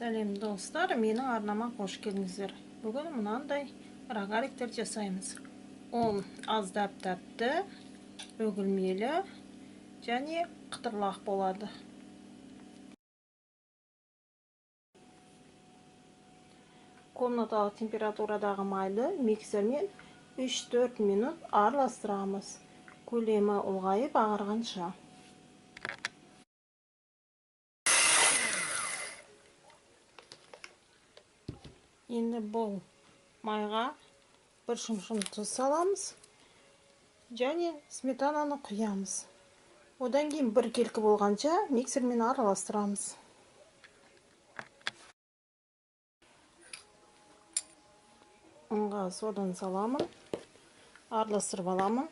Сәлем достар, менің арнама қош келдіңіздер. Бүгін мынандай рогаликтер жасаймыз. Ол аздап тәтті, өгілмелі және қытырлақ болады. Комнаталық температурадағы майды миксермен 3-4 минут араластырамыз. Көлемі ұлғайып ағарғанша. Енді бұл майға бір шымшым тұз саламыз және сметананы құямыз. Одан кейін бір келкі болғанша миксермен араластырамыз. Онға содан саламын, араластырып аламын.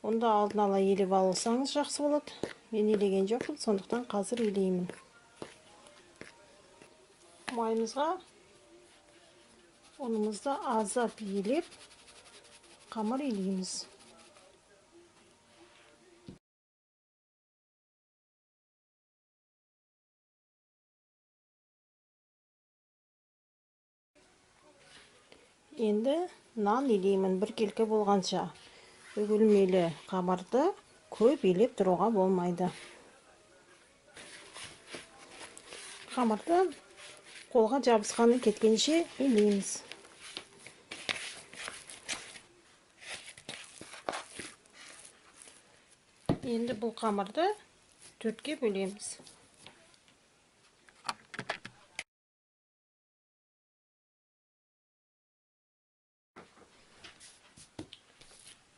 Онда алдын ала елеп алсаңыз жақсы болады. Мен елеген жоқпын, сондықтан қазір елеймін. Майымызға ұнымызды азап елеп, қамыр елейміз. Енді нан елеймін бір келкі болғанша. Өгілмелі қамырды көп елеп тұруға болмайды. Қамырды қолға жабысқаны кеткенше елейміз. Енді бұл қамырды төртке бөлеміз.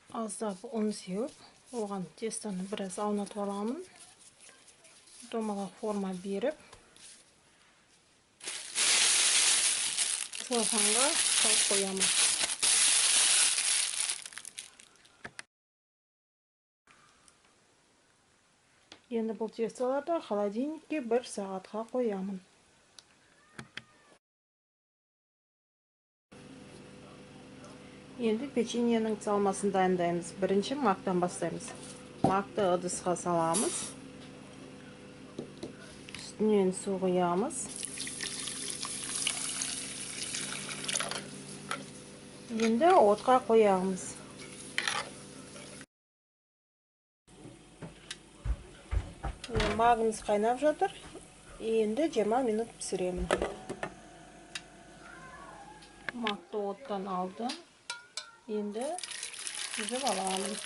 Аздап ұн сеуіп, оған тестаны біраз аунатып аламын. Домалақ форма беріп, целлофанға салып қоямын. Енді бұл тесталарды холодильникке 1 сағатқа қоямын. Енді печеньенің салмасын дайындаймыз. Бірінші мақтан бастаймыз. Мақты ыдысқа саламыз. Үстінен су құямыз. Енді отқа қоямыз. Магымыз қайнап жатыр. Енді 20 минут пісіремін. Мақты оттан алдым. Енді сүзіп аламын.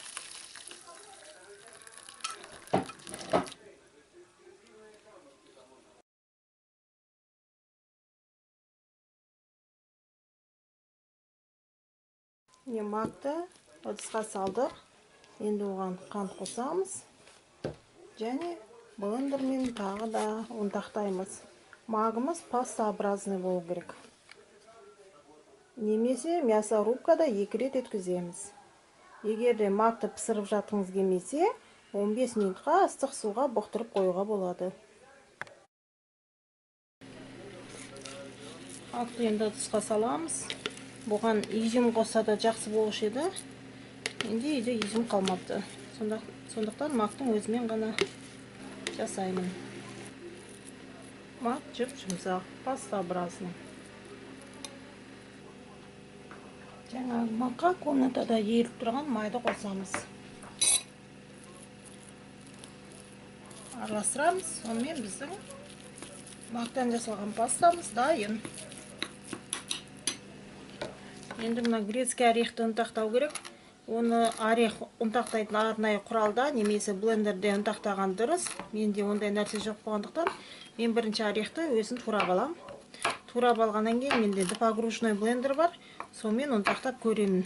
Мақты ыдысқа салдық. Енді оған қант қосамыз. Және блендермен тағы да ұнтақтаймыз. Магымыз пастообразный болу керек. Немесе мясорубкада 2 рет өткіземіз. Егер де макты пісіріп жатқыңыз келмесе, 15 минутқа ыстық суға бұқтырып қоюға болады. Макты енді ыдысқа саламыз. Бұған изюм қосса да жақсы болушы еді. Енді үйде изюм қалмапты. Сондықтан мақтың өзімен ғана жасаймын. Мақ жып-жұмсақ, пастообразный. Жаңағы маққа комнатада еріп тұрған майды қосамыз. Араластырамыз. Сонымен біздің мақтан жасалған пастамыз дайын. Енді мына грецкий орехті ұнтақтау керек. Оны орех ұнтақтайтын арнайы құралда немесе блендерде ұнтақтаған дұрыс. Менде ондай нәрсе жоқ болғандықтан, мен бірінші орехті өзім турап алам. Турап алғаннан кейін менде погружной блендер бар. Сонымен ұнтақтап көремін.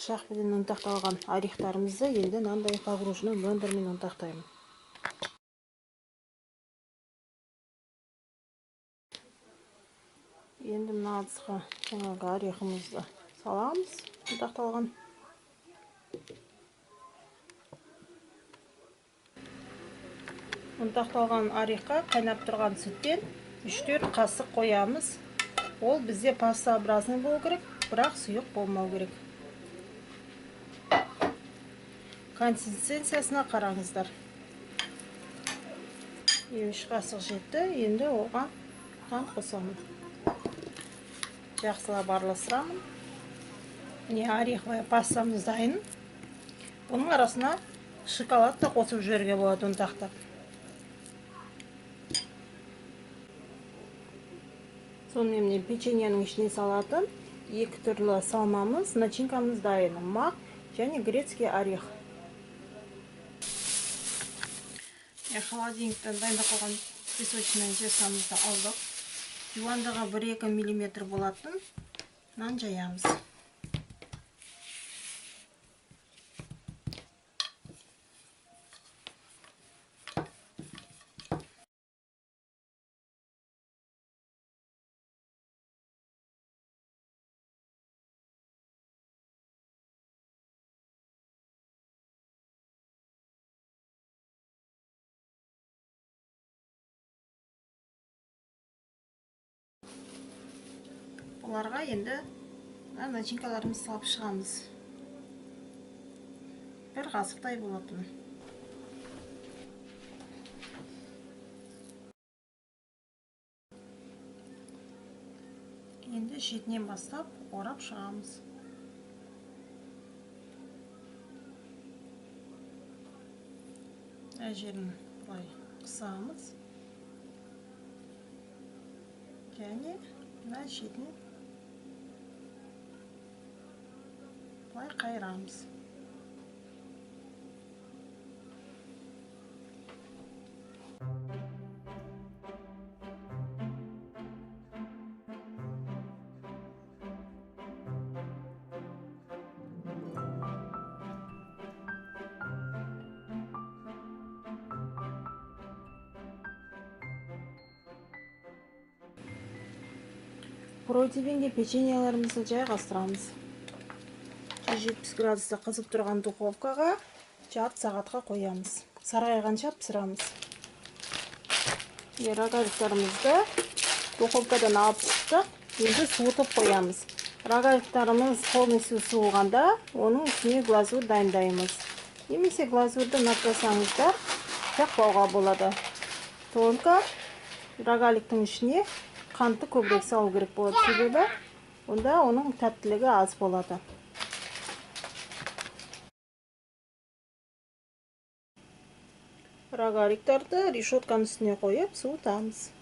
Шақпенен ұнтақталған орехтарымызды енді мынандай погружной блендермен ұнтақтаймын. Енді мына ыдысқа жаңағы орехімізді саламыз, ұнтақталған. Ұнтақталған орехқа қайнап тұрған сүттен 3-4 қасық қоямыз. Ол бізде пастообразный болу керек. бірақ сұйық болмау керек. Консистенциясына қараңыздар. 3 қасық жетті. Енді оған қант қосамын. Жақсылап араластырамын. Міне ореховая пастамыз дайын. Оның арасына шоколад та қосып жіберуге болады ұнтақтап. Сонымен міне печеньенің ішіне салатын 2 түрлі салмамыз, начинкамыз дайын. Мақ және грецкий орех. Холодильниктен дайындап қойған песочный тестамызды алдық. Жуандығы 1-2 мм болатын нан жаямыз. Оларға енді начинкаларымыз салып шығамыз. 1 қасықтай болатын. Енді шетінен бастап орап шығамыз. Жерін бұлай қысамыз. Және шетін бұлай қайырамыз. Противенге печеньелерімізді жайғастырамыз. 170 градуста қызып тұрған духовкаға жарты сағатқа қоямыз. Сарғайғанша пісірамыз. Рогаликтарымызды духовкадан алып шықтық. Енді суытып қоямыз. Рогаликтарымыз полностью суығанда оның үстіне глазур дайындаймыз. Немесе глазурды ұнатпасаңыздар жақпауға болады. Только рогаликтің ішіне қантты көбірек салу керек болады, себебі онда оның тәттілігі аз болады. Рогаликтарды решетканың үстіне қойып суытамыз.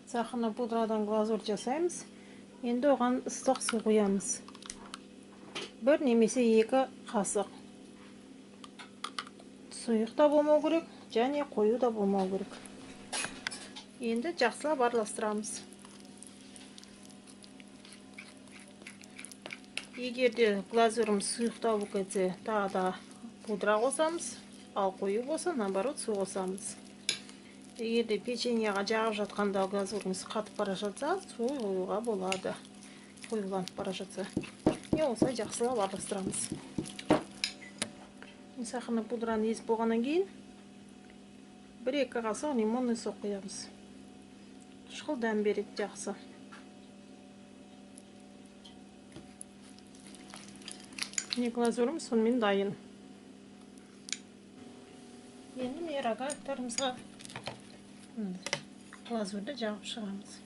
Сахарный пудрадан глазур жасаймыз. Енді оған ыстық су құямыз. 1 немесе 2 қасық. Сұйық та болмау керек, және қою да болмау керек. Енді жақсылап араластырамыз. Егер де глазурымыз сұйықтау болып кетсе, тағы да пудра қосамыз, ал қою болса, наоборот, су қосамыз. Егер де печеньеға жағып жатқанда глазурымыз қатып бара жатса, су қоюға болады. Қоюланып бара жатса. Осылай жақсылап араластырамыз. Сахарный пудраны езіп болғаннан кейін 1-2 қасық лимонный сок құямыз. Шұқыл дәм береді жақсы. Глазурымыз сонымен дайын. Енді рогаликтарымызға глазурды жағып шығамыз.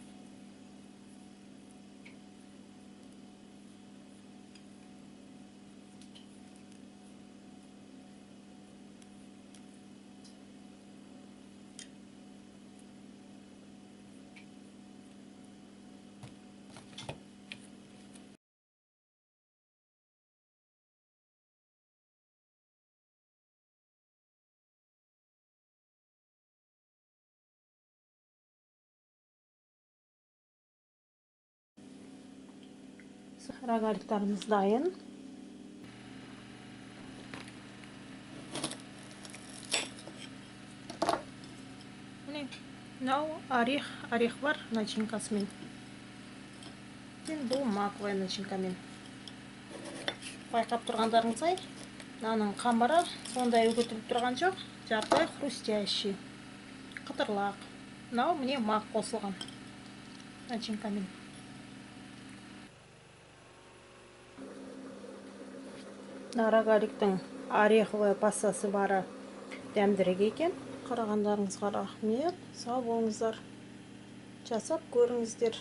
Рогаликтарымыз дайын. Мынау орех бар начинкасымен. Бұл маковая начинкамен. Байқап тұрғандарыңыздай Наның қамыры сондай үгітіліп тұрған жоқ, жартай хрустящий, қытырлақ. Мынау міне мақ қосылған начинкамен. Рогаликтің ореховый пастасы бары дәмдірек екен. Қарағандарыңызға рахмет. Сау болыңыздар. Жасап көріңіздер.